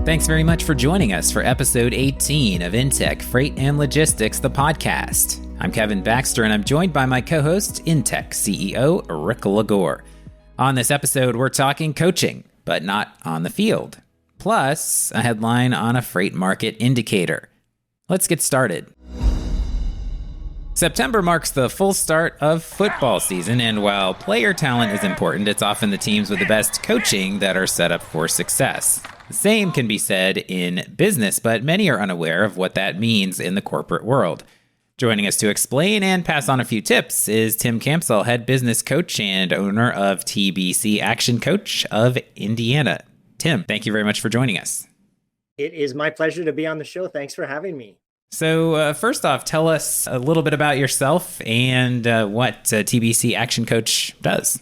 Thanks very much for joining us for episode 18 of InTek Freight and Logistics, the podcast. I'm Kevin Baxter, and I'm joined by my co-host, InTek CEO Rick Lagore. On this episode, we're talking coaching, but not on the field. Plus, a headline on a freight market indicator. Let's get started. September marks the full start of football season, and while player talent is important, it's often the teams with the best coaching that are set up for success. The same can be said in business, but many are unaware of what that means in the corporate world. Joining us to explain and pass on a few tips is Tim Campsall, head business coach and owner of TBC ActionCOACH of Indiana. Tim, thank you very much for joining us. It is my pleasure to be on the show. Thanks for having me. So first off, tell us a little bit about yourself and what TBC ActionCOACH does.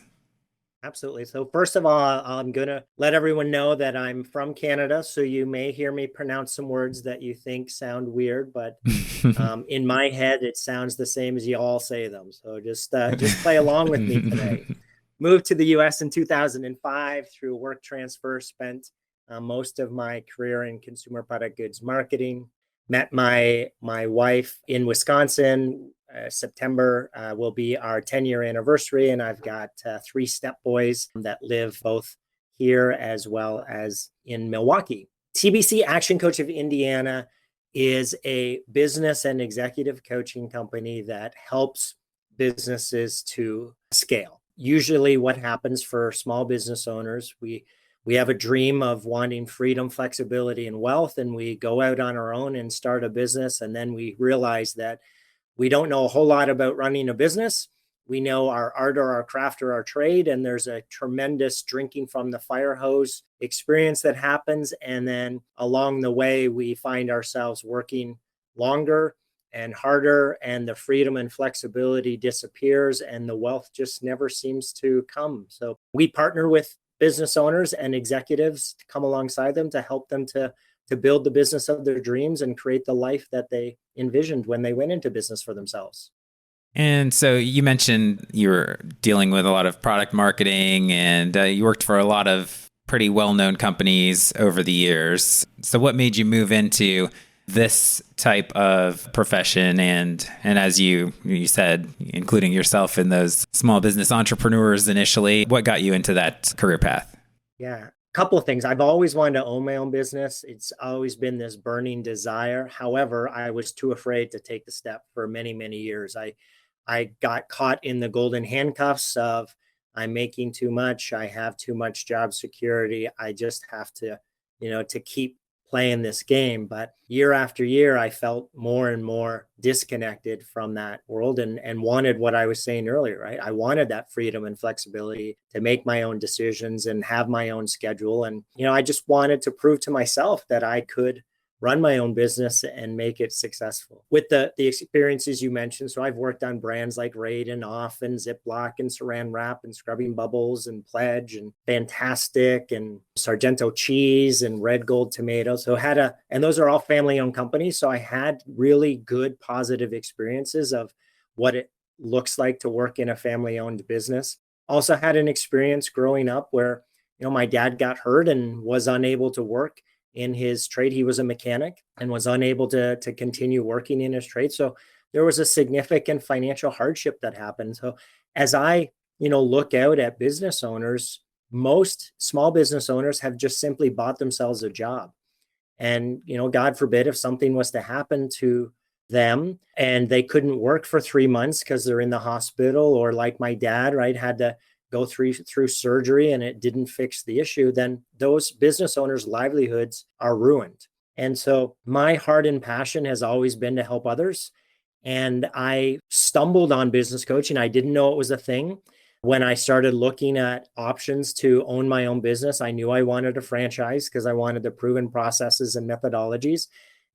Absolutely. So first of all, I'm going to let everyone know that I'm from Canada, so you may hear me pronounce some words that you think sound weird, but in my head, it sounds the same as you all say them. So just play along with me today. Moved to the U.S. in 2005 through work transfer, spent most of my career in consumer product goods marketing. Met my wife in Wisconsin. September will be our 10-year anniversary, and I've got 3 step boys that live both here as well as in Milwaukee. TBC ActionCOACH of Indiana is a business and executive coaching company that helps businesses to scale. Usually what happens for small business owners, we have a dream of wanting freedom, flexibility, and wealth, and we go out on our own and start a business, and then we realize that we don't know a whole lot about running a business. We know our art or our craft or our trade, and there's a tremendous drinking from the fire hose experience that happens, and then along the way, we find ourselves working longer and harder, and the freedom and flexibility disappears, and the wealth just never seems to come. So we partner with business owners and executives to come alongside them to help them to build the business of their dreams and create the life that they envisioned when they went into business for themselves. And so you mentioned you were dealing with a lot of product marketing, and you worked for a lot of pretty well-known companies over the years. So what made you move into this type of profession? And as you said, including yourself in those small business entrepreneurs initially, what got you into that career path? Yeah, a couple of things. I've always wanted to own my own business. It's always been this burning desire. However, I was too afraid to take the step for many, many years. I got caught in the golden handcuffs of I'm making too much. I have too much job security. I just have to, to keep playing this game. But year after year, I felt more and more disconnected from that world and wanted what I was saying earlier, right? I wanted that freedom and flexibility to make my own decisions and have my own schedule. And, I just wanted to prove to myself that I could run my own business and make it successful. With the experiences you mentioned, so I've worked on brands like Raid and Off and Ziploc and Saran Wrap and Scrubbing Bubbles and Pledge and Fantastic and Sargento Cheese and Red Gold Tomatoes. So and those are all family-owned companies. So I had really good positive experiences of what it looks like to work in a family-owned business. Also had an experience growing up where, my dad got hurt and was unable to work in his trade. He was a mechanic and was unable to continue working in his trade. So there was a significant financial hardship that happened. So as I, look out at business owners, most small business owners have just simply bought themselves a job. And, God forbid if something was to happen to them and they couldn't work for 3 months because they're in the hospital, or like my dad, right, had to go through surgery and it didn't fix the issue, then those business owners' livelihoods are ruined. And so my heart and passion has always been to help others. And I stumbled on business coaching. I didn't know it was a thing. When I started looking at options to own my own business, I knew I wanted a franchise because I wanted the proven processes and methodologies.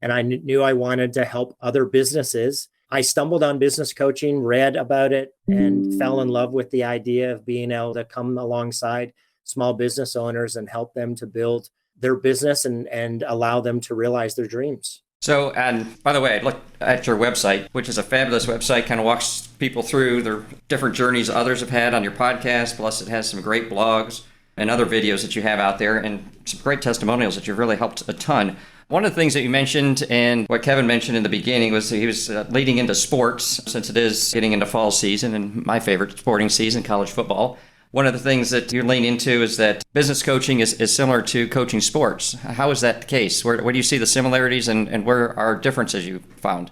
And I knew I wanted to help other businesses. I stumbled on business coaching, read about it, and fell in love with the idea of being able to come alongside small business owners and help them to build their business and allow them to realize their dreams. So, and by the way, I looked at your website, which is a fabulous website, kind of walks people through their different journeys others have had on your podcast. Plus, it has some great blogs and other videos that you have out there, and some great testimonials that you've really helped a ton. One of the things that you mentioned and what Kevin mentioned in the beginning was he was leading into sports, since it is getting into fall season and my favorite sporting season, college football. One of the things that you lean into is that business coaching is similar to coaching sports. How is that the case? Where do you see the similarities and where are differences you found?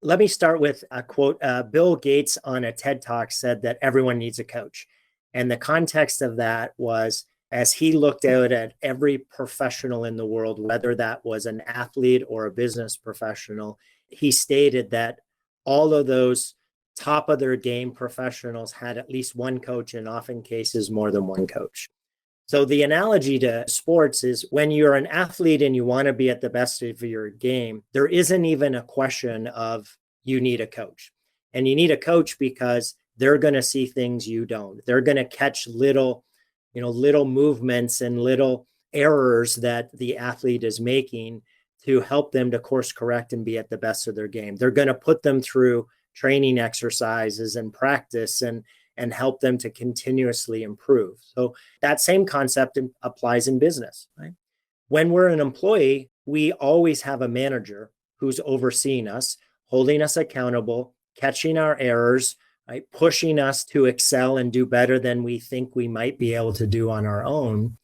Let me start with a quote. Bill Gates on a TED Talk said that everyone needs a coach. And the context of that was as he looked out at every professional in the world, whether that was an athlete or a business professional, he stated that all of those top of their game professionals had at least one coach, and often cases more than one coach. So the analogy to sports is when you're an athlete and you want to be at the best of your game, there isn't even a question of you need a coach. And you need a coach because they're going to see things you don't. They're going to catch little movements and little errors that the athlete is making to help them to course correct and be at the best of their game. They're going to put them through training exercises and practice and help them to continuously improve. So that same concept applies in business, right? When we're an employee, we always have a manager who's overseeing us, holding us accountable, catching our errors, right? Pushing us to excel and do better than we think we might be able to do on our own.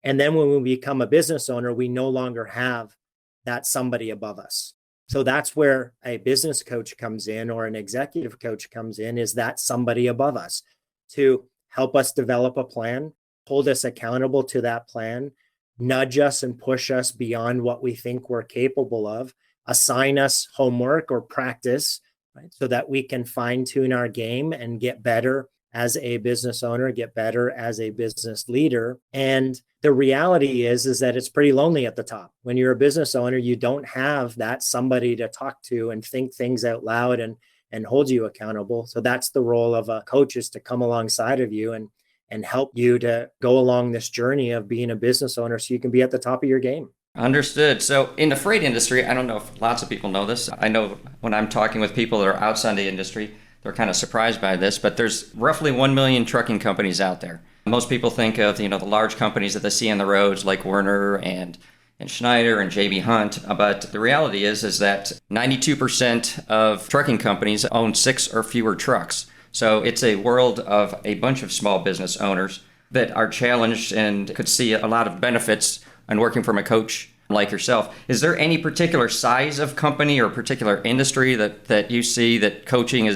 And then when we become a business owner, we no longer have that somebody above us. So that's where a business coach comes in, or an executive coach comes in, is that somebody above us to help us develop a plan, hold us accountable to that plan, nudge us and push us beyond what we think we're capable of, assign us homework or practice, right? So that we can fine tune our game and get better as a business owner, get better as a business leader. And the reality is that it's pretty lonely at the top. When you're a business owner, you don't have that somebody to talk to and think things out loud and hold you accountable. So that's the role of a coach, is to come alongside of you and help you to go along this journey of being a business owner so you can be at the top of your game. Understood. So in the freight industry, I don't know if lots of people know this. I know when I'm talking with people that are outside the industry, they're kind of surprised by this, but there's roughly 1 million trucking companies out there. Most people think of, the large companies that they see on the roads like Werner and Schneider and JB Hunt. But the reality is that 92% of trucking companies own 6 or fewer trucks. So it's a world of a bunch of small business owners that are challenged and could see a lot of benefits in working from a coach like yourself. Is there any particular size of company or particular industry that you see that coaching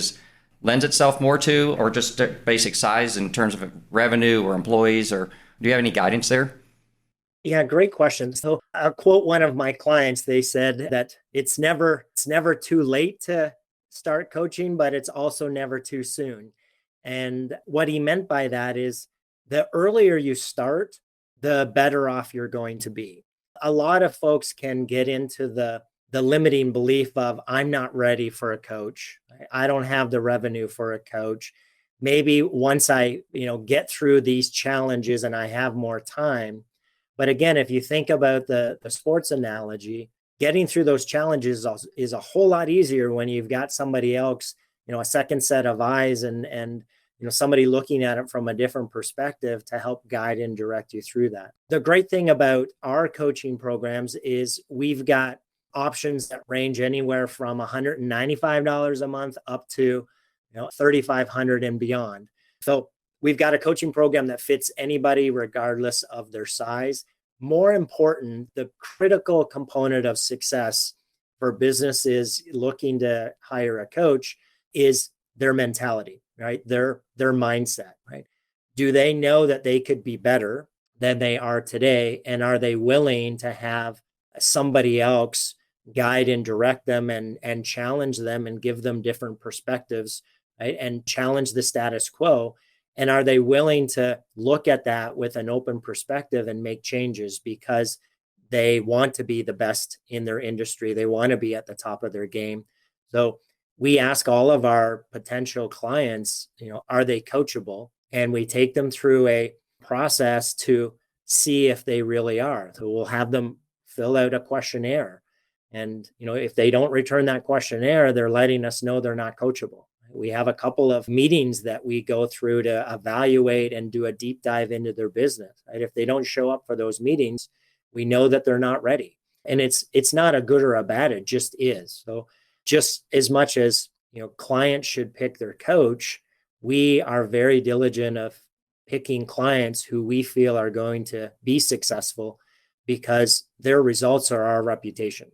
lends itself more to, or just basic size in terms of revenue or employees, or do you have any guidance there? Yeah, great question. So I'll quote one of my clients. They said that it's never too late to start coaching, but it's also never too soon. And what he meant by that is the earlier you start, the better off you're going to be. A lot of folks can get into the limiting belief of, I'm not ready for a coach. I don't have the revenue for a coach. Maybe once I, get through these challenges and I have more time. But again, if you think about the sports analogy, getting through those challenges is a whole lot easier when you've got somebody else, a second set of eyes and somebody looking at it from a different perspective to help guide and direct you through that. The great thing about our coaching programs is we've got options that range anywhere from $195 a month up to $3,500 and beyond. So we've got a coaching program that fits anybody regardless of their size. More important, the critical component of success for businesses looking to hire a coach is their mentality, right? Their mindset, right? Do they know that they could be better than they are today? And are they willing to have somebody else guide and direct them and challenge them and give them different perspectives, right? And challenge the status quo. And are they willing to look at that with an open perspective and make changes because they want to be the best in their industry? They want to be at the top of their game. So we ask all of our potential clients, are they coachable? And we take them through a process to see if they really are. So we'll have them fill out a questionnaire. And, if they don't return that questionnaire, they're letting us know they're not coachable. We have a couple of meetings that we go through to evaluate and do a deep dive into their business. Right? If they don't show up for those meetings, we know that they're not ready. And it's not a good or a bad, it just is. So just as much as, clients should pick their coach, we are very diligent of picking clients who we feel are going to be successful because their results are our reputation.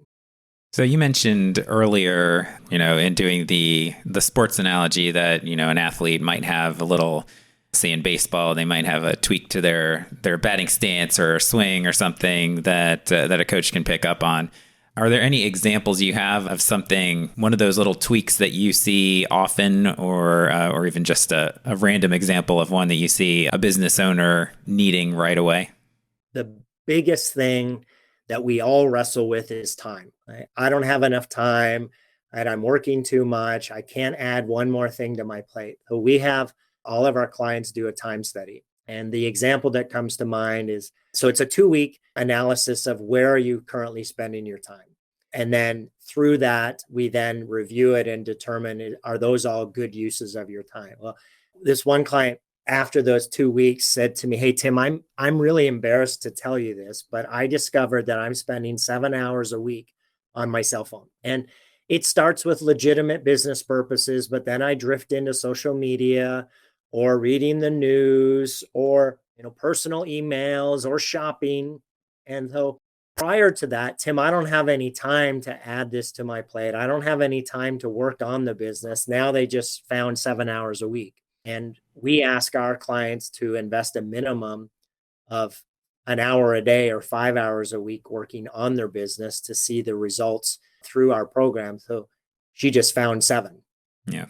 So you mentioned earlier, in doing the sports analogy that, an athlete might have a little, say in baseball, they might have a tweak to their batting stance or swing or something that a coach can pick up on. Are there any examples you have of something, one of those little tweaks that you see often, or even just a random example of one that you see a business owner needing right away? The biggest thing that we all wrestle with is time. Right? I don't have enough time, right? I'm working too much. I can't add one more thing to my plate. So we have all of our clients do a time study. And the example that comes to mind is, so it's a 2-week analysis of where are you currently spending your time? And then through that, we then review it and determine, are those all good uses of your time? Well, this one client, after those 2 weeks, said to me, "Hey, Tim, I'm really embarrassed to tell you this, but I discovered that I'm spending 7 hours a week on my cell phone." And it starts with legitimate business purposes, but then I drift into social media or reading the news or personal emails or shopping. And so prior to that, Tim, I don't have any time to add this to my plate. I don't have any time to work on the business. Now they just found 7 hours a week. And we ask our clients to invest a minimum of an hour a day or 5 hours a week working on their business to see the results through our program. So she just found 7. Yeah.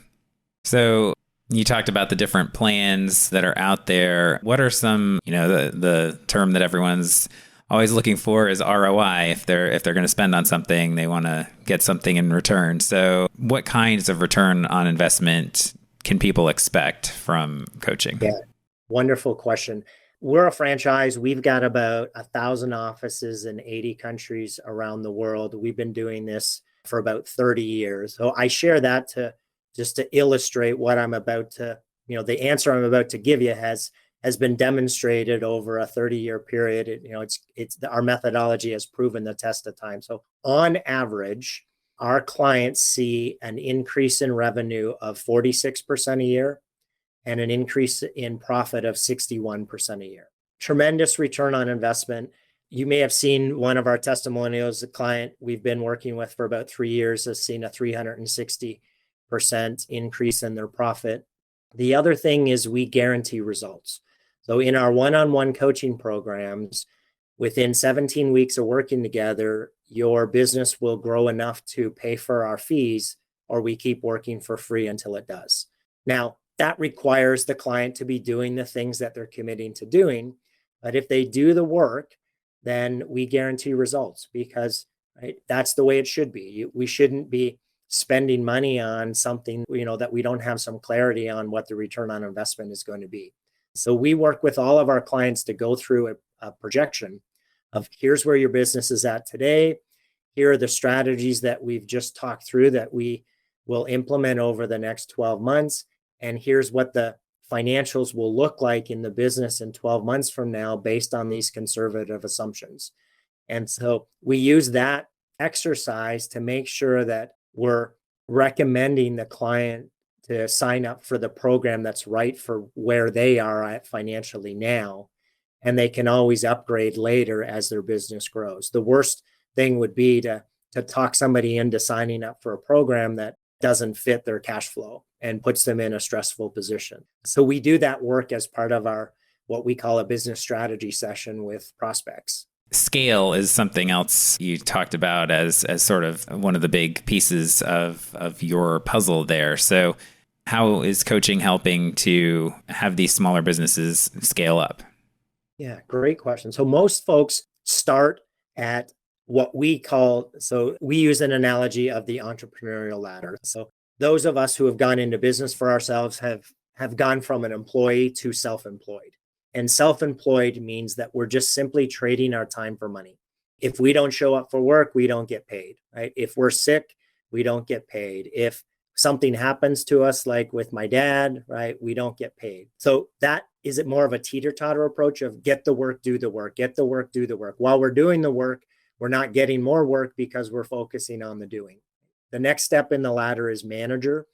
So you talked about the different plans that are out there. What are some, the term that everyone's always looking for is ROI. If they're going to spend on something, they want to get something in return. So what kinds of return on investment can people expect from coaching? Yeah, wonderful question. We're a franchise. We've got about 1,000 offices in 80 countries around the world. We've been doing this for about 30 years. So I share that to illustrate what I'm about to, the answer I'm about to give you has been demonstrated over a 30-year period. It's our methodology has proven the test of time. So on average, our clients see an increase in revenue of 46% a year and an increase in profit of 61% a year. Tremendous return on investment. You may have seen one of our testimonials. A client we've been working with for about 3 years has seen a 360% increase in their profit. The other thing is we guarantee results. So in our one-on-one coaching programs, within 17 weeks of working together, your business will grow enough to pay for our fees, or we keep working for free until it does. Now, that requires the client to be doing the things that they're committing to doing. But if they do the work, then we guarantee results because that's the way it should be. We shouldn't be spending money on something, that we don't have some clarity on what the return on investment is going to be. So we work with all of our clients to go through a projection of here's where your business is at today. Here are the strategies that we've just talked through that we will implement over the next 12 months. And here's what the financials will look like in the business in 12 months from now based on these conservative assumptions. And so we use that exercise to make sure that we're recommending the client to sign up for the program that's right for where they are at financially now. And they can always upgrade later as their business grows. The worst thing would be to talk somebody into signing up for a program that doesn't fit their cash flow and puts them in a stressful position. So we do that work as part of our, what we call a business strategy session with prospects. Scale is something else you talked about as sort of one of the big pieces of your puzzle there. So how is coaching helping to have these smaller businesses scale up? Yeah, great question. So most folks start at what we call, so we use an analogy of the entrepreneurial ladder. So those of us who have gone into business for ourselves have gone from an employee to self-employed. And self-employed means that we're just simply trading our time for money. If we don't show up for work, we don't get paid, right? If we're sick, we don't get paid. If something happens to us, like with my dad, right? We don't get paid. So that is it more of a teeter-totter approach of get the work, do the work, get the work, do the work. While we're doing the work, we're not getting more work because we're focusing on the doing. The next step in the ladder is manager.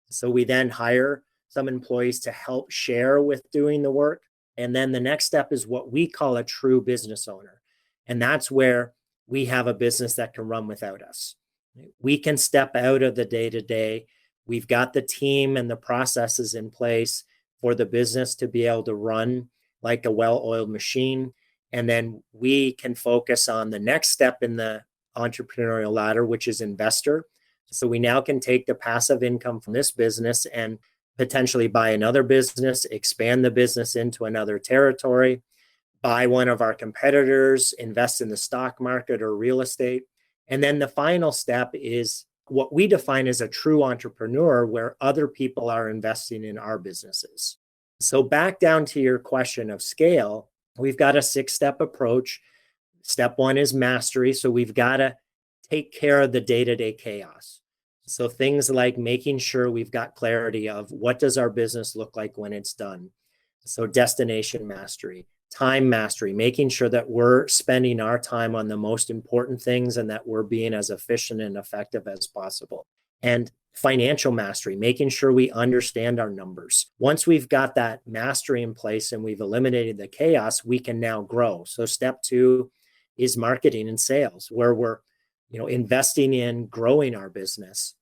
So we then hire some employees to help share with doing the work. And then the next step is what we call a true business owner. And that's where we have a business that can run without us. We can step out of the day-to-day. We've got the team and the processes in place for the business to be able to run like a well-oiled machine. And then we can focus on the next step in the entrepreneurial ladder, which is investor. So we now can take the passive income from this business and potentially buy another business, expand the business into another territory, buy one of our competitors, invest in the stock market or real estate. And then the final step is what we define as a true entrepreneur, where other people are investing in our businesses. So back down to your question of scale, we've got a 6-step approach. Step 1 is mastery. So we've got to take care of the day-to-day chaos. So things like making sure we've got clarity of what does our business look like when it's done. So destination mastery, time mastery, making sure that we're spending our time on the most important things and that we're being as efficient and effective as possible. And financial mastery, making sure we understand our numbers. Once we've got that mastery in place and we've eliminated the chaos, we can now grow. So step 2 is marketing and sales, where we're investing in growing our business.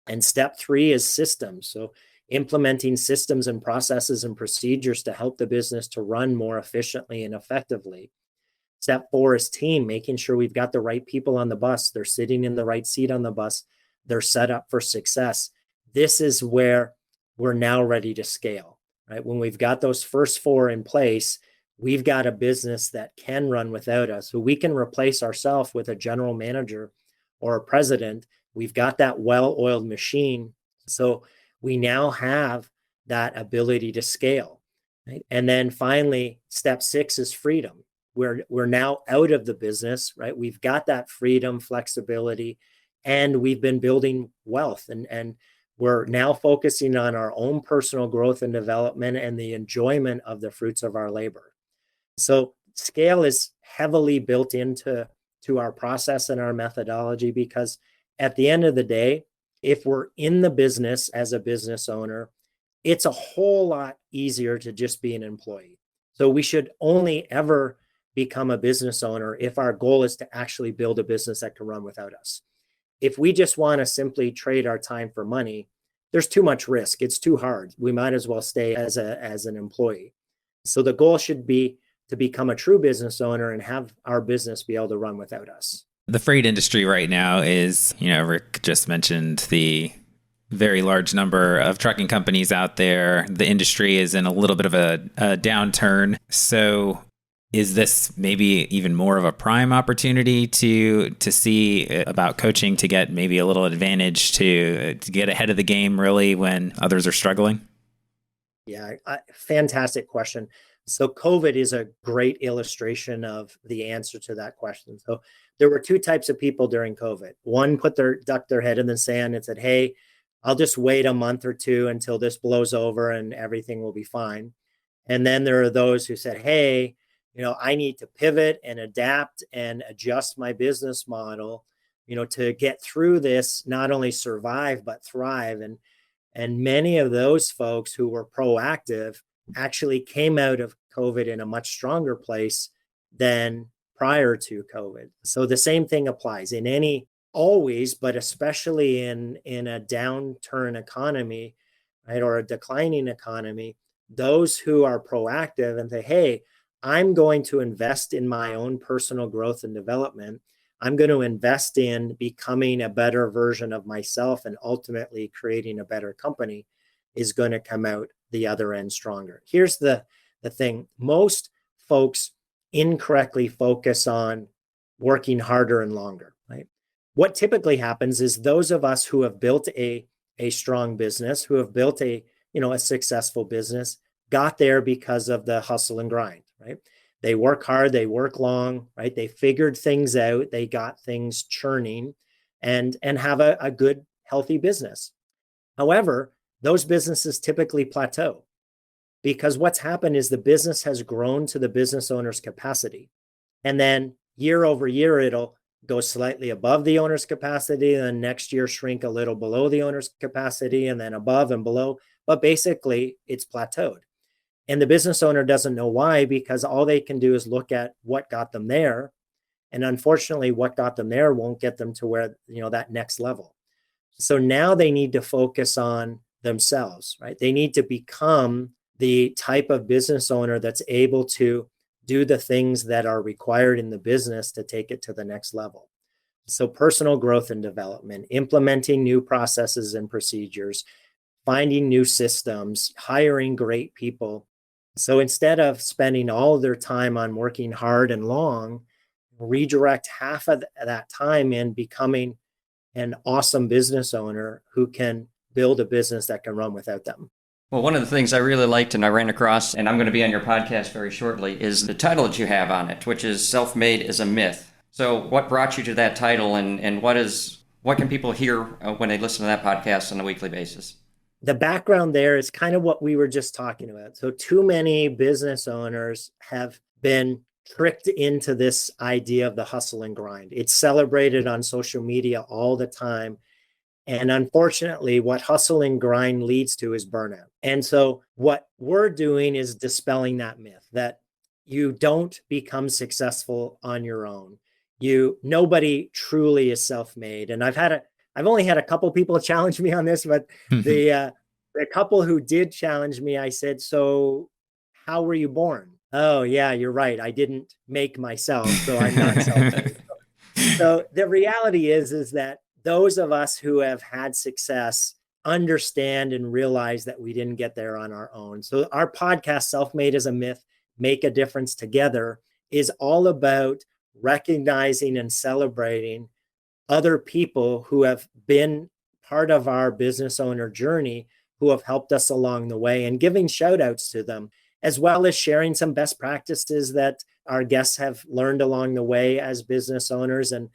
And step 3 is systems. So implementing systems and processes and procedures to help the business to run more efficiently and effectively. Step 4 is team, making sure we've got the right people on the bus. They're sitting in the right seat on the bus. They're set up for success. This is where we're now ready to scale, right? When we've got those first 4 in place, we've got a business that can run without us. So we can replace ourselves with a general manager or a president. We've got that well-oiled machine. So we now have that ability to scale. Right? And then finally, step 6 is freedom. We're now out of the business, right? We've got that freedom, flexibility, and we've been building wealth. And we're now focusing on our own personal growth and development and the enjoyment of the fruits of our labor. So scale is heavily built into our process and our methodology, because at the end of the day, if we're in the business as a business owner, it's a whole lot easier to just be an employee. So we should only ever become a business owner if our goal is to actually build a business that can run without us. If we just want to simply trade our time for money, there's too much risk. It's too hard. We might as well stay as an employee. So the goal should be to become a true business owner and have our business be able to run without us. The freight industry right now is, Rick just mentioned the very large number of trucking companies out there. The industry is in a little bit of a downturn. So is this maybe even more of a prime opportunity to see about coaching to get maybe a little advantage to get ahead of the game really when others are struggling? Yeah, fantastic question. So COVID is a great illustration of the answer to that question. So there were 2 types of people during COVID. One ducked their head in the sand and said, hey, I'll just wait a month or 2 until this blows over and everything will be fine. And then there are those who said, hey, I need to pivot and adapt and adjust my business model, to get through this, not only survive, but thrive. And many of those folks who were proactive actually came out of COVID in a much stronger place than prior to COVID. So the same thing applies in always, but especially in a downturn economy, right, or a declining economy. Those who are proactive and say, hey, I'm going to invest in my own personal growth and development. I'm going to invest in becoming a better version of myself and ultimately creating a better company, is going to come out the other end stronger. Here's the thing. Most folks incorrectly focus on working harder and longer, right? What typically happens is those of us who have built a strong business, who have built a successful business, got there because of the hustle and grind, right? They work hard, they work long, right? They figured things out, they got things churning and have a good, healthy business. However, those businesses typically plateau because what's happened is the business has grown to the business owner's capacity. And then year over year, it'll go slightly above the owner's capacity, and then next year shrink a little below the owner's capacity, and then above and below. But basically, it's plateaued. And the business owner doesn't know why, because all they can do is look at what got them there. And unfortunately, what got them there won't get them to where, that next level. So now they need to focus on themselves, right? They need to become the type of business owner that's able to do the things that are required in the business to take it to the next level. So personal growth and development, implementing new processes and procedures, finding new systems, hiring great people. So instead of spending all of their time on working hard and long, redirect half of that time in becoming an awesome business owner who can build a business that can run without them. Well, one of the things I really liked and I ran across, and I'm going to be on your podcast very shortly, is the title that you have on it, which is Self-Made is a Myth. So what brought you to that title, and what can people hear when they listen to that podcast on a weekly basis? The background there is kind of what we were just talking about. So too many business owners have been tricked into this idea of the hustle and grind. It's celebrated on social media all the time. And unfortunately, what hustle and grind leads to is burnout. And so what we're doing is dispelling that myth that you don't become successful on your own. Nobody truly is self-made. And I've only had a couple people challenge me on this, but the couple who did challenge me, I said, "So how were you born?" "Oh, yeah, you're right. I didn't make myself, so I'm not self-made." So the reality is that those of us who have had success understand and realize that we didn't get there on our own. So our podcast, Self-Made is a Myth, Make a Difference Together, is all about recognizing and celebrating other people who have been part of our business owner journey, who have helped us along the way, and giving shout outs to them, as well as sharing some best practices that our guests have learned along the way as business owners, and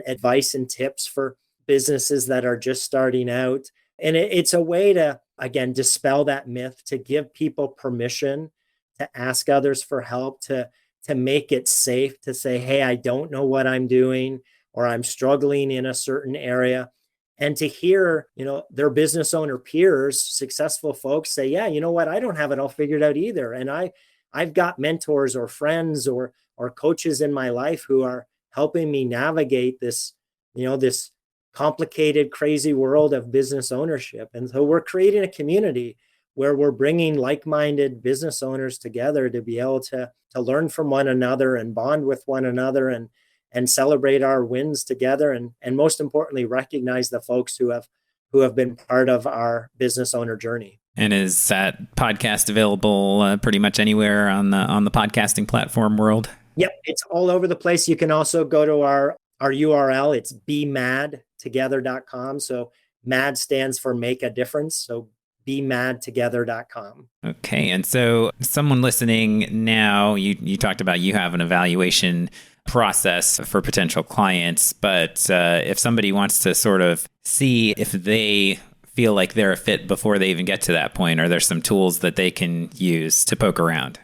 advice and tips for businesses that are just starting out. And it's a way to, again, dispel that myth, to give people permission to ask others for help, to make it safe to say, "Hey, I don't know what I'm doing," or "I'm struggling in a certain area." And to hear, their business owner peers, successful folks say, "Yeah, you know what? I don't have it all figured out either. And I've got mentors or friends or coaches in my life who are helping me navigate this complicated, crazy world of business ownership." And so we're creating a community where we're bringing like-minded business owners together to be able to learn from one another and bond with one another and celebrate our wins together. And most importantly, recognize the folks who have been part of our business owner journey. And is that podcast available pretty much anywhere on the podcasting platform world? Yep, it's all over the place. You can also go to our URL. It's bemadtogether.com. So MAD stands for Make a Difference. So bemadtogether.com. Okay. And so someone listening now, you talked about you have an evaluation process for potential clients, but if somebody wants to sort of see if they feel like they're a fit before they even get to that point, are there some tools that they can use to poke around?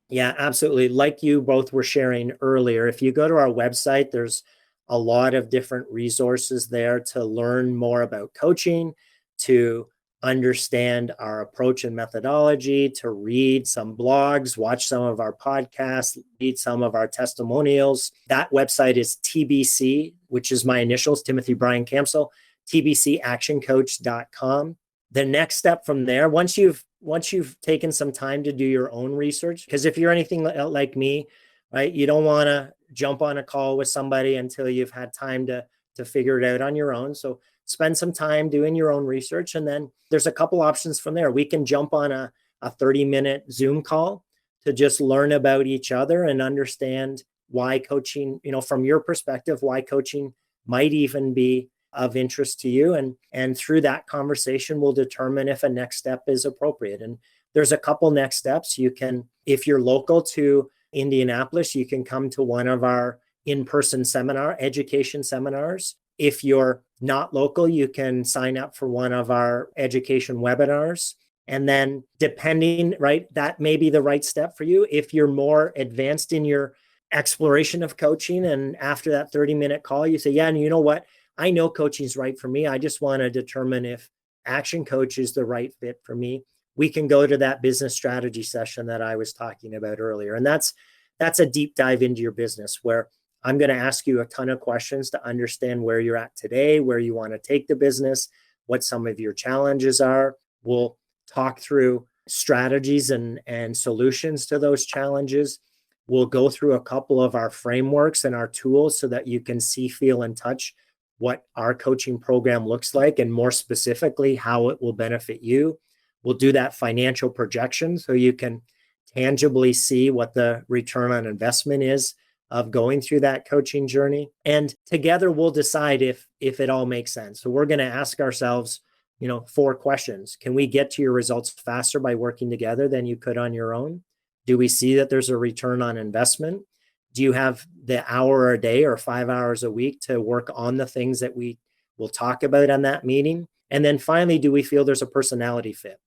Yeah, absolutely. Like you both were sharing earlier, if you go to our website, there's a lot of different resources there to learn more about coaching, to understand our approach and methodology, to read some blogs, watch some of our podcasts, read some of our testimonials. That website is TBC, which is my initials, Timothy Brian Campsall, TBC ActionCOACH.com. The next step from there, once you've taken some time to do your own research, because if you're anything like me, right, you don't want to jump on a call with somebody until you've had time to figure it out on your own. So spend some time doing your own research. And then there's a couple options from there. We can jump on a 30-minute Zoom call to just learn about each other and understand why coaching, from your perspective, why coaching might even be of interest to you. And through that conversation, we'll determine if a next step is appropriate. And there's a couple next steps. You can, if you're local to Indianapolis, you can come to one of our in-person education seminars. If you're not local, you can sign up for one of our education webinars. And then depending, right, that may be the right step for you. If you're more advanced in your exploration of coaching, and after that 30-minute call, you say, yeah, and you know what? I know coaching is right for me. I just want to determine if Action Coach is the right fit for me. We can go to that business strategy session that I was talking about earlier. And that's a deep dive into your business, where I'm going to ask you a ton of questions to understand where you're at today, where you want to take the business, what some of your challenges are. We'll talk through strategies and solutions to those challenges. We'll go through a couple of our frameworks and our tools so that you can see, feel, and touch what our coaching program looks like, and more specifically, how it will benefit you. We'll do that financial projection so you can tangibly see what the return on investment is of going through that coaching journey. And together we'll decide if it all makes sense. So we're going to ask ourselves, 4 questions. Can we get to your results faster by working together than you could on your own? Do we see that there's a return on investment? Do you have the hour a day or 5 hours a week to work on the things that we will talk about on that meeting? And then finally, do we feel there's a personality fit?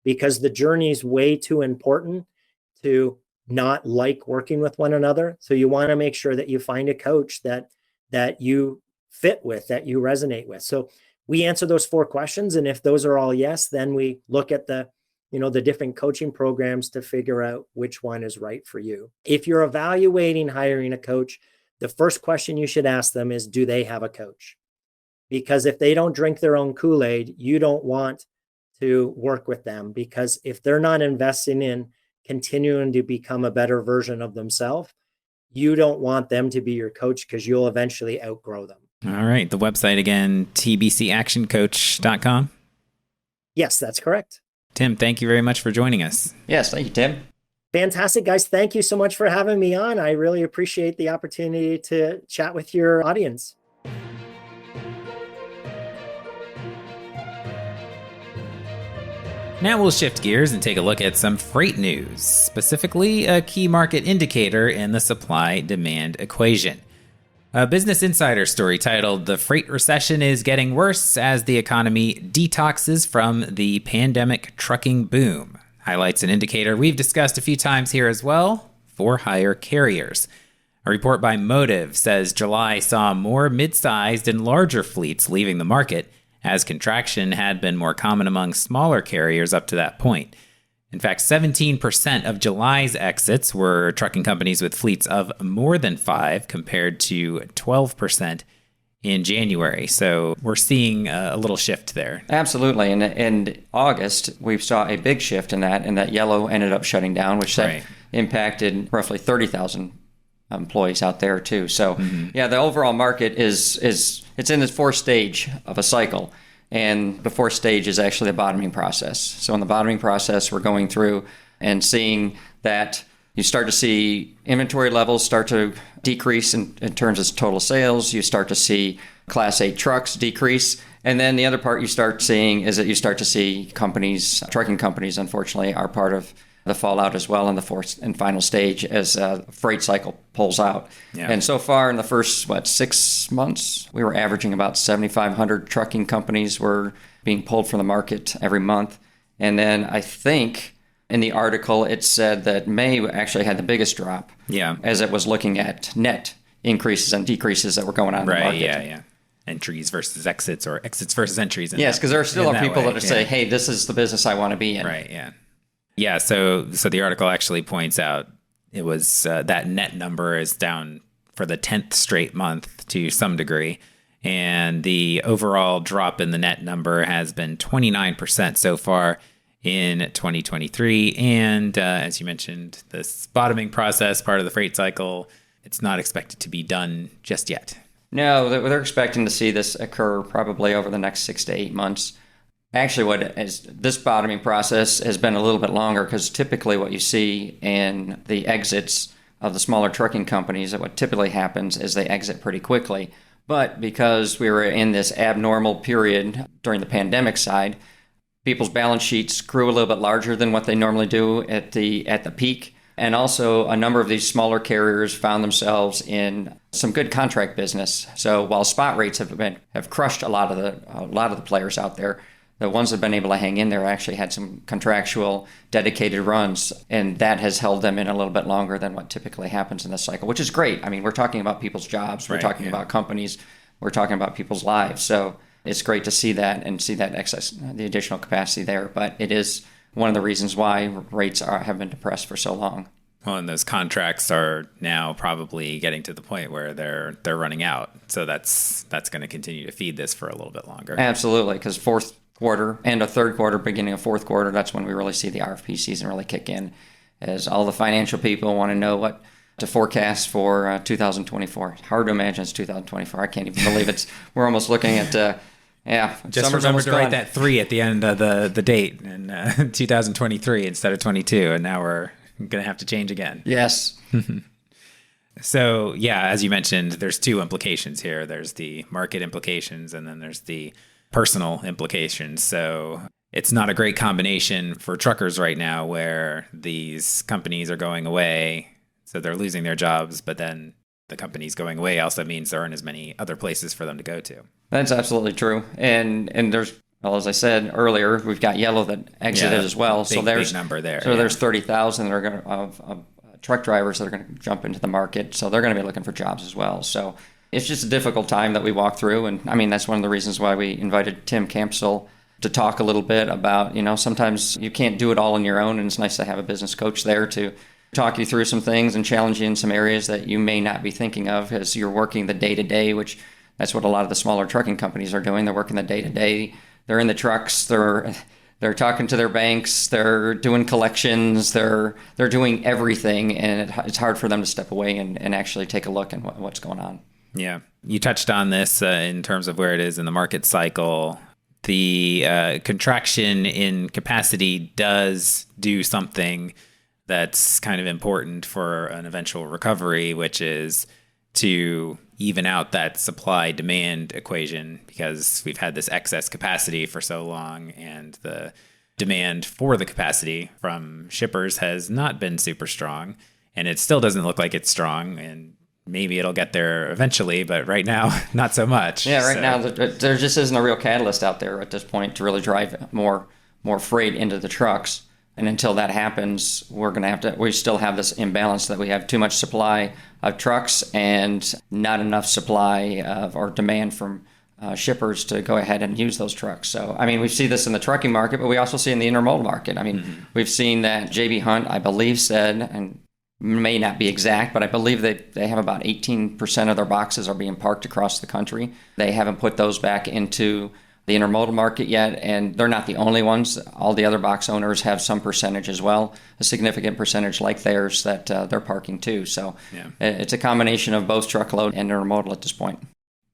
Because the journey is way too important to not like working with one another. So you want to make sure that you find a coach that you fit with, that you resonate with. So we answer those 4 questions. And if those are all yes, then we look at the different coaching programs to figure out which one is right for you. If you're evaluating hiring a coach, the first question you should ask them is, do they have a coach? Because if they don't drink their own Kool-Aid, you don't want to work with them, because if they're not investing in continuing to become a better version of themselves, you don't want them to be your coach, because you'll eventually outgrow them. All right. The website again, tbcactioncoach.com. Yes, that's correct. Tim, thank you very much for joining us. Yes, thank you, Tim. Fantastic, guys. Thank you so much for having me on. I really appreciate the opportunity to chat with your audience. Now we'll shift gears and take a look at some freight news, specifically a key market indicator in the supply-demand equation. A Business Insider story titled "The Freight Recession is Getting Worse as the Economy Detoxes from the Pandemic Trucking Boom" highlights an indicator we've discussed a few times here as well: for-hire carriers. A report by Motive says July saw more mid-sized and larger fleets leaving the market, as contraction had been more common among smaller carriers up to that point. In fact, 17% of July's exits were trucking companies with fleets of more than 5, compared to 12% in January. So we're seeing a little shift there. Absolutely. And in August, we saw a big shift in that Yellow ended up shutting down, which impacted roughly 30,000 employees out there too. So the overall market it's in this 4th stage of a cycle. And the 4th stage is actually the bottoming process. So in the bottoming process, we're going through and seeing that you start to see inventory levels start to decrease in terms of total sales. You start to see Class 8 trucks decrease. And then the other part you start seeing is that you start to see trucking companies, unfortunately, are part of the fallout as well in the 4th and final stage as a freight cycle pulls out. Yeah. And so far in the first, 6 months, we were averaging about 7,500 trucking companies were being pulled from the market every month. And then I think in the article, it said that May actually had the biggest drop, as it was looking at net increases and decreases that were going on in the market. Yeah. Entries versus exits, or exits versus entries. Yes, because there still are people that say, hey, this is the business I want to be in. Right, yeah. Yeah, so the article actually points out it was that net number is down for the 10th straight month to some degree. And the overall drop in the net number has been 29% so far in 2023. And as you mentioned, this bottoming process, part of the freight cycle, it's not expected to be done just yet. No, they're expecting to see this occur probably over the next 6 to 8 months. Actually, this bottoming process has been a little bit longer, because typically what you see in the exits of the smaller trucking companies, what typically happens is they exit pretty quickly. But because we were in this abnormal period during the pandemic side, people's balance sheets grew a little bit larger than what they normally do at the peak. And also a number of these smaller carriers found themselves in some good contract business. So while spot rates have crushed a lot of the players out there, the ones that have been able to hang in there actually had some contractual dedicated runs, and that has held them in a little bit longer than what typically happens in this cycle, which is great. I mean, we're talking about people's jobs, we're talking about companies, we're talking about people's lives. So it's great to see that and see that excess, the additional capacity there. But it is one of the reasons why rates have been depressed for so long. Well, and those contracts are now probably getting to the point where they're running out. So that's going to continue to feed this for a little bit longer. Absolutely, because fourth quarter, end of third quarter, beginning of fourth quarter, that's when we really see the RFP season really kick in, as all the financial people want to know what to forecast for 2024. Hard to imagine it's 2024. I can't even believe we're almost looking at, just remember to write that 3 at the end of the date in 2023 instead of 22, and now we're going to have to change again. Yes. So, yeah, as you mentioned, there's 2 implications here. There's the market implications, and then there's the personal implications. So it's not a great combination for truckers right now, where these companies are going away, so they're losing their jobs, but then the companies going away also means there aren't as many other places for them to go to. That's absolutely true. And there's, well, as I said earlier, we've got Yellow that exited as well. So there's big number there. So there's 30,000 that are going of truck drivers that are going to jump into the market. So they're going to be looking for jobs as well. So it's just a difficult time that we walk through. And I mean, that's one of the reasons why we invited Tim Campsall to talk a little bit about, sometimes you can't do it all on your own. And it's nice to have a business coach there to talk you through some things and challenge you in some areas that you may not be thinking of as you're working the day-to-day, which that's what a lot of the smaller trucking companies are doing. They're working the day-to-day. They're in the trucks. They're talking to their banks. They're doing collections. They're doing everything. And it's hard for them to step away and actually take a look at what's going on. Yeah. You touched on this in terms of where it is in the market cycle. The contraction in capacity does do something that's kind of important for an eventual recovery, which is to even out that supply-demand equation, because we've had this excess capacity for so long, and the demand for the capacity from shippers has not been super strong, and it still doesn't look like it's strong, and maybe it'll get there eventually, but right now, not so much. Yeah, right now, there just isn't a real catalyst out there at this point to really drive more freight into the trucks. And until that happens, we still have this imbalance that we have too much supply of trucks and not enough supply of or demand from shippers to go ahead and use those trucks. So, I mean, we see this in the trucking market, but we also see in the intermodal market. I mean, we've seen that J.B. Hunt, I believe, said, and may not be exact, but I believe they have about 18% of their boxes are being parked across the country. They haven't put those back into the intermodal market yet, and they're not the only ones. All the other box owners have some percentage as well, a significant percentage like theirs that they're parking too. So it's a combination of both truckload and intermodal at this point.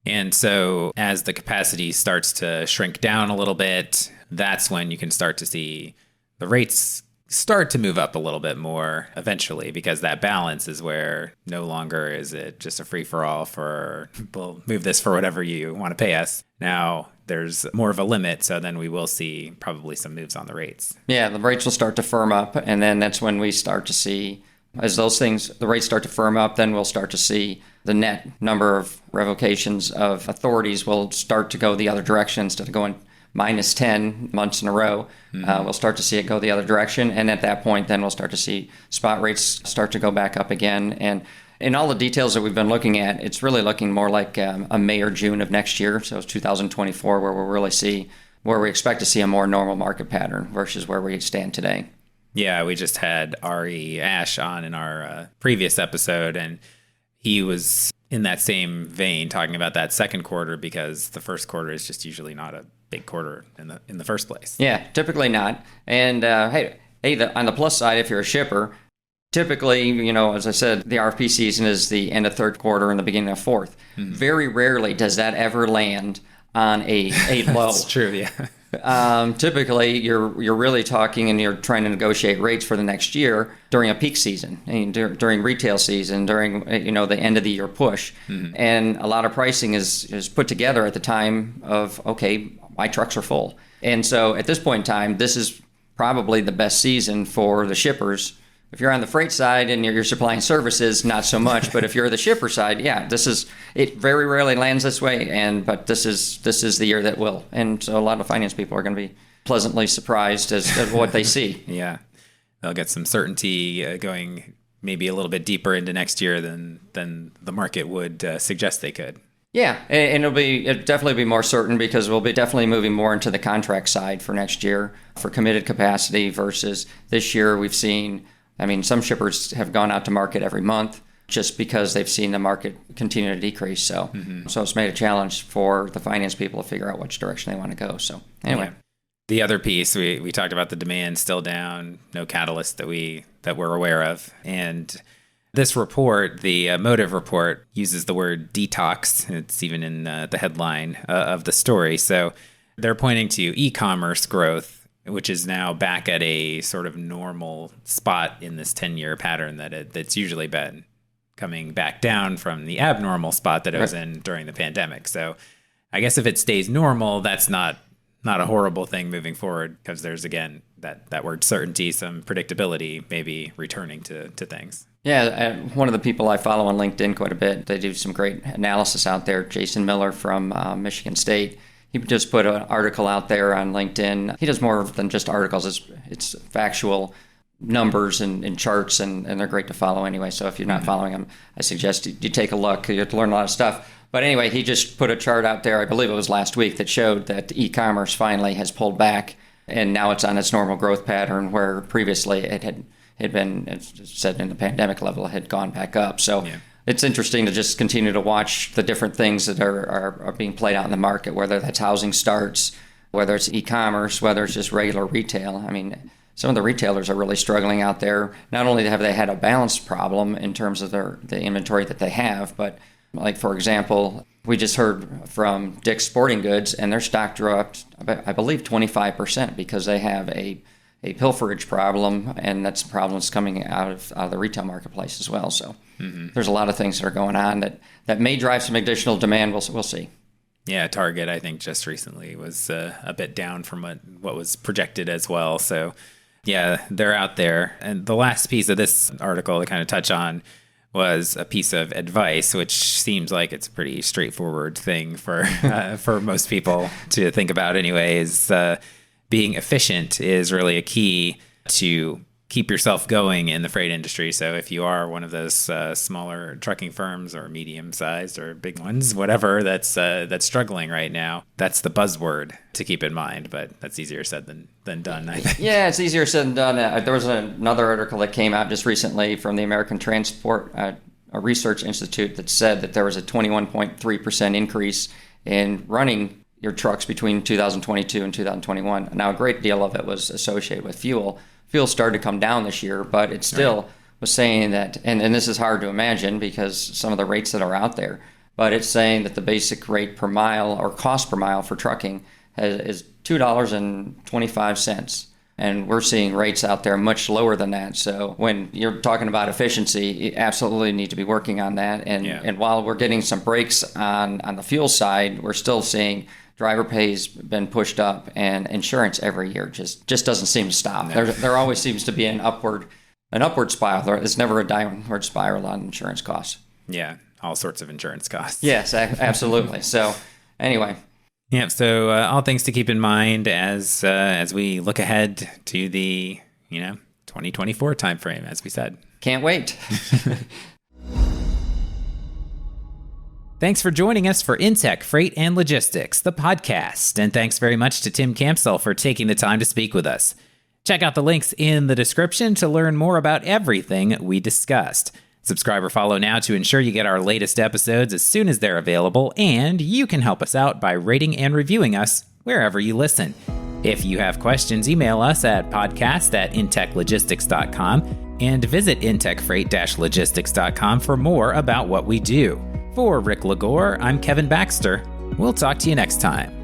And so as the capacity starts to shrink down a little bit, that's when you can start to see the rates start to move up a little bit more eventually, because that balance is where no longer is it just a free-for-all for, we'll move this for whatever you want to pay us. Now there's more of a limit, so then we will see probably some moves on the rates. Yeah, the rates will start to firm up, and then that's when we start to see, as the rates start to firm up, then we'll start to see the net number of revocations of authorities will start to go the other direction instead of going minus 10 months in a row. We'll start to see it go the other direction. And at that point, then we'll start to see spot rates start to go back up again. And in all the details that we've been looking at, it's really looking more like a May or June of next year. So it's 2024 where we expect to see a more normal market pattern versus where we stand today. Yeah, we just had Ari Ash on in our previous episode, and he was in that same vein talking about that second quarter, because the first quarter is just usually not a big quarter in the first place. Yeah, typically not. And on the plus side, if you're a shipper, typically, as I said, the RFP season is the end of third quarter and the beginning of fourth. Very rarely does that ever land on a low. That's true, yeah. Typically, you're really talking and you're trying to negotiate rates for the next year during a peak season, during retail season, during the end of the year push, and a lot of pricing is put together at the time of, okay, my trucks are full. And so at this point in time, this is probably the best season for the shippers If you're on the freight side and you're supplying services, not so much. But if you're the shipper side, it very rarely lands this way. But this is the year that will. And so a lot of finance people are going to be pleasantly surprised as what they see. Yeah. They'll get some certainty going maybe a little bit deeper into next year than the market would suggest they could. Yeah, and it'll definitely be more certain because we'll be definitely moving more into the contract side for next year for committed capacity versus this year we've seen, some shippers have gone out to market every month just because they've seen the market continue to decrease. So so it's made a challenge for the finance people to figure out which direction they want to go. So anyway. Yeah. The other piece, we talked about the demand still down, no catalyst that we're aware of. And this report, the Motive report, uses the word detox. It's even in the headline of the story. So they're pointing to e-commerce growth, which is now back at a sort of normal spot in this 10-year pattern that's usually been coming back down from the abnormal spot that it was in during the pandemic. So I guess if it stays normal, that's not a horrible thing moving forward because there's, again, that word certainty, some predictability maybe returning to things. Yeah, one of the people I follow on LinkedIn quite a bit, they do some great analysis out there. Jason Miller from Michigan State. He just put an article out there on LinkedIn. He does more than just articles. It's factual numbers and charts, and they're great to follow anyway. So if you're not following him, I suggest you take a look. You have to learn a lot of stuff. But anyway, he just put a chart out there, I believe it was last week, that showed that e-commerce finally has pulled back, and now it's on its normal growth pattern where previously it had been, as said in the pandemic level, had gone back up. So it's interesting to just continue to watch the different things that are being played out in the market, whether that's housing starts, whether it's e-commerce, whether it's just regular retail. Some of the retailers are really struggling out there. Not only have they had a balance problem in terms of the inventory that they have, but like, for example, we just heard from Dick's Sporting Goods, and their stock dropped, I believe, 25% because they have a pilferage problem, and that's a problem that's coming out of the retail marketplace as well. So there's a lot of things that are going on that may drive some additional demand. We'll see. Yeah, Target, I think, just recently was a bit down from what was projected as well. So, yeah, they're out there. And the last piece of this article to kind of touch on was a piece of advice, which seems like it's a pretty straightforward thing for most people to think about anyway, is being efficient is really a key to keep yourself going in the freight industry. So if you are one of those smaller trucking firms or medium-sized or big ones, whatever, that's struggling right now, that's the buzzword to keep in mind. But that's easier said than done, I think. Yeah, it's easier said than done. There was another article that came out just recently from the American Transport Research Institute that said that there was a 21.3% increase in running your trucks between 2022 and 2021. Now, a great deal of it was associated with fuel. Fuel started to come down this year, but it still was saying that, and this is hard to imagine because some of the rates that are out there, but it's saying that the basic rate per mile or cost per mile for trucking is $2.25. And we're seeing rates out there much lower than that. So when you're talking about efficiency, you absolutely need to be working on that. And while we're getting some breaks on the fuel side, we're still seeing driver pay's been pushed up, and insurance every year just doesn't seem to stop. No. There always seems to be an upward spiral. It's never a downward spiral on insurance costs. Yeah, all sorts of insurance costs. Yes, absolutely. So anyway. Yeah, so all things to keep in mind as we look ahead to the 2024 timeframe, as we said. Can't wait. Thanks for joining us for InTek Freight and Logistics, the podcast. And thanks very much to Tim Campsall for taking the time to speak with us. Check out the links in the description to learn more about everything we discussed. Subscribe or follow now to ensure you get our latest episodes as soon as they're available, and you can help us out by rating and reviewing us wherever you listen. If you have questions, email us at podcast@intechlogistics.com and visit intekfreight-logistics.com for more about what we do. For Rick Lagore, I'm Kevin Baxter. We'll talk to you next time.